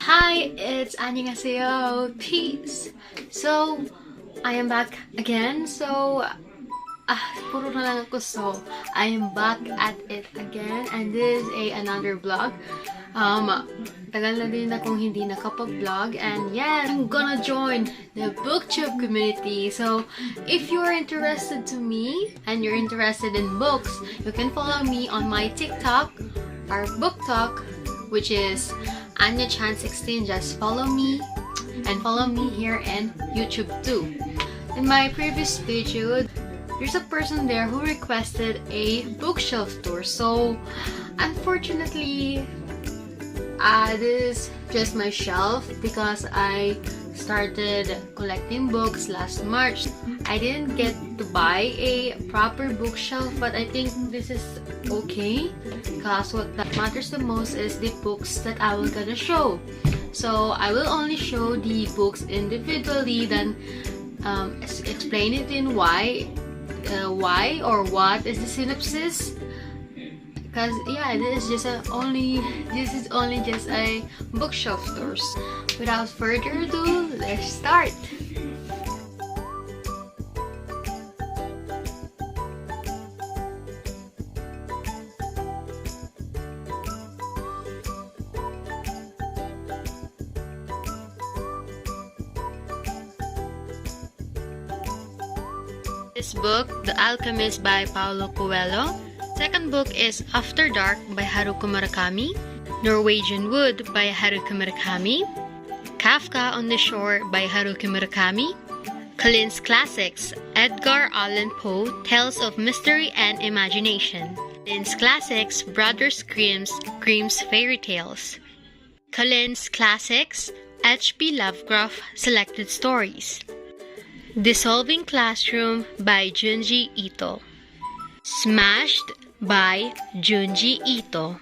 Hi, it's 안녕하세요. Peace. So, I am back again. Puro na lang ako. So, I am back at it again. And this is another vlog. Tagal na din akong hindi nakapag-vlog. And yeah, I'm gonna join the booktube community. So, if you're interested to me and you're interested in books, you can follow me on my TikTok, our book talk, which is Anya Chan 16. Just follow me and follow me here in YouTube too. In my previous video, there's a person there who requested a bookshelf tour. So unfortunately, this is just my shelf because I started collecting books last March. I didn't get to buy a proper bookshelf, but I think this is okay because what that matters the most is the books that I will gonna show. So I will only show the books individually, then explain it in why or what is the synopsis. Because yeah, this is only just a bookshelf tour. Without further ado, let's start. This book, The Alchemist by Paulo Coelho. Second book is After Dark by Haruki Murakami. Norwegian Wood by Haruki Murakami. Kafka on the Shore by Haruki Murakami. Collins Classics, Edgar Allan Poe, Tales of Mystery and Imagination. Collins Classics, Brothers Grimm's Fairy Tales. Collins Classics, H.P. Lovecraft Selected Stories. Dissolving Classroom by Junji Ito. Smashed by Junji Ito.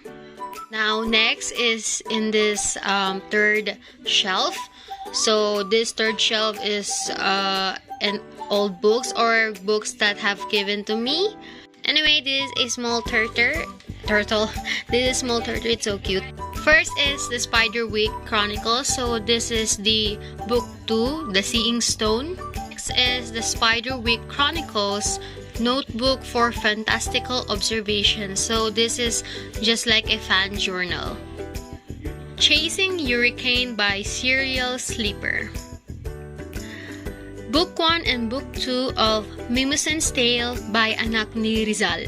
Now next is in this third shelf. So this third shelf is an old books or books that have given to me. Anyway, this is a small turtle. This is small turtle. It's so cute. First is the Spiderwick Chronicles. So this is the book 2, The Seeing Stone. Next is the Spiderwick Chronicles Notebook for Fantastical Observation. So this is just like a fan journal. Chasing Hurricane by Serial Sleeper. Book 1 and Book 2 of Mimosens Tale by Anak ni Rizal.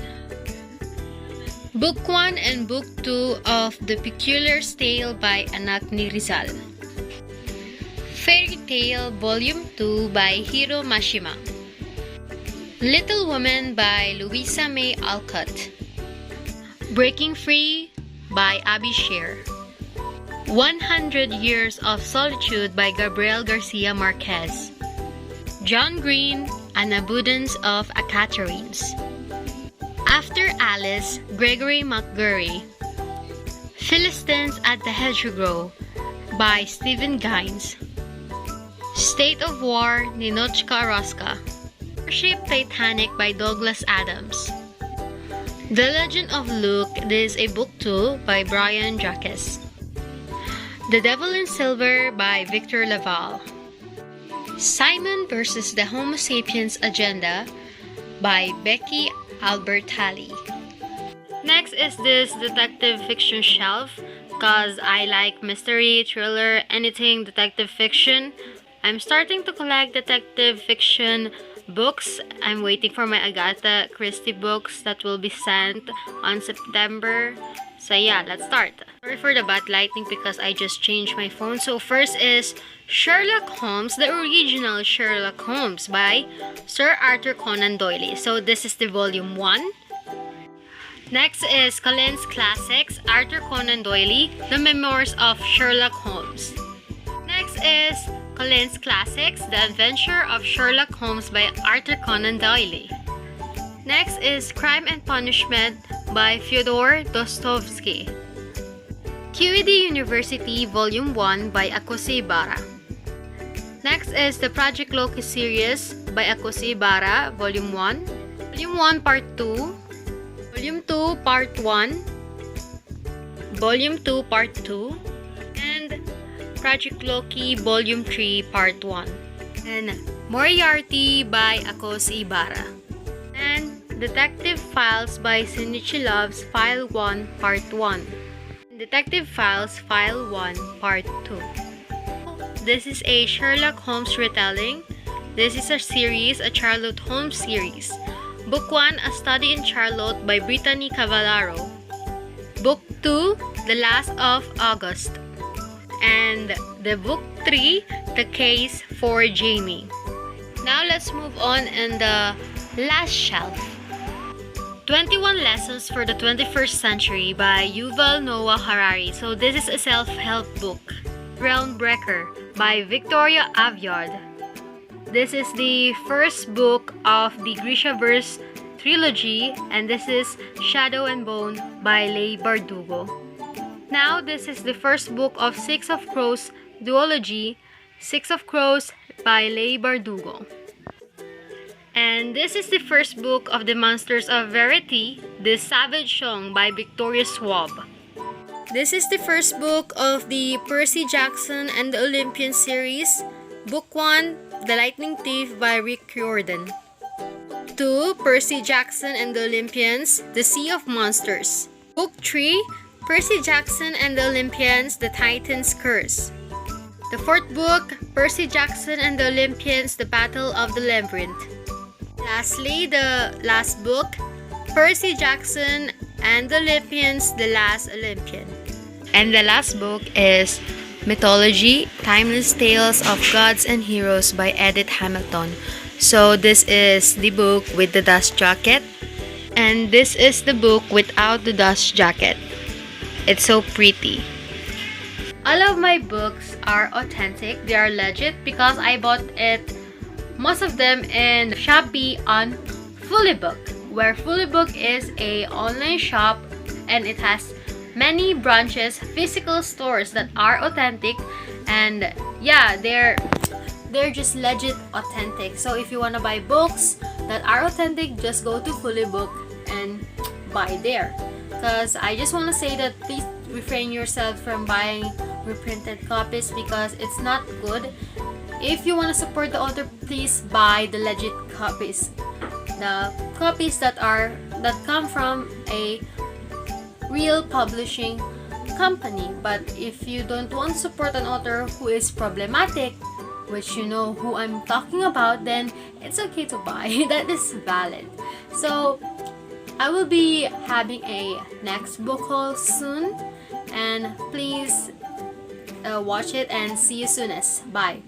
Book 1 and Book 2 of The Peculiar Tale by Anak ni Rizal. Fairy Tale Volume 2 by Hiro Mashima. Little Woman by Louisa May Alcott. Breaking Free by Abby Sher. 100 Years of Solitude by Gabriel Garcia Marquez. John Green, An Abundance of Acatarines. After Alice, Gregory McGurry. Philistines at the Hedgerow by Stephen Gaines. State of War, Ninochka Roska. Ship Titanic by Douglas Adams. The Legend of Luke, this is a book 2 by Brian Jacques. The Devil in Silver by Victor Laval. Simon vs. the Homo Sapiens Agenda by Becky Albertalli. Next is this detective fiction shelf because I like mystery, thriller, anything detective fiction. I'm starting to collect detective fiction books. I'm waiting for my Agatha Christie books that will be sent on September. So yeah, let's start. Sorry for the bad lighting because I just changed my phone. So first is Sherlock Holmes, the original Sherlock Holmes by Sir Arthur Conan Doyle. So this is the volume 1. Next is Collins Classics, Arthur Conan Doyle, The Memoirs of Sherlock Holmes. Next is Collins Classics, The Adventure of Sherlock Holmes by Arthur Conan Doyle. Next is Crime and Punishment by Fyodor Dostoevsky. QED University Volume 1 by Akose Ibarra. Next is the Project Loki series by Akose Ibarra, Volume 1. Volume 1 Part 2. Volume 2 Part 1. Volume 2 Part 2. And Project Loki Volume 3 Part 1. And Moriarty by Akos Ibarra. And Detective Files by Shinichi Loves File 1 Part 1. Detective Files File 1 Part 2. This is a Sherlock Holmes retelling. This is a series, a Sherlock Holmes series. Book 1, A Study in Charlotte by Brittany Cavallaro. Book 2, The Last of August. And the Book 3, The Case for Jamie. Now let's move on in the last shelf. 21 Lessons for the 21st Century by Yuval Noah Harari. So this is a self-help book. Realmbreaker by Victoria Aveyard. This is the first book of the Grishaverse trilogy, and this is Shadow and Bone by Leigh Bardugo. Now this is the first book of Six of Crows duology, Six of Crows by Leigh Bardugo. And this is the first book of the Monsters of Verity, The Savage Song by Victoria Schwab. This is the first book of the Percy Jackson and the Olympian series, Book 1, The Lightning Thief by Rick Riordan. 2. Percy Jackson and the Olympians, The Sea of Monsters. Book 3, Percy Jackson and the Olympians, The Titan's Curse. The fourth book, Percy Jackson and the Olympians, The Battle of the Labyrinth. Lastly, the last book, Percy Jackson and the Olympians, The Last Olympian. And the last book is Mythology, Timeless Tales of Gods and Heroes by Edith Hamilton. So this is the book with the dust jacket, and this is the book without the dust jacket. It's so pretty. All of my books are authentic. They are legit because I bought most of them in Shopee on Fullybook, where Fullybook is a online shop and it has many branches, physical stores that are authentic, and yeah, they're just legit authentic. So if you want to buy books that are authentic, just go to Fullybook and buy there. Because I just want to say that please refrain yourself from buying reprinted copies because it's not good. If you want to support the author, please buy the legit copies, the copies that come from a real publishing company. But if you don't want to support an author who is problematic, which you know who I'm talking about, then it's okay to buy. That is valid. So I will be having a next book haul soon, and please watch it and see you soonest. Bye.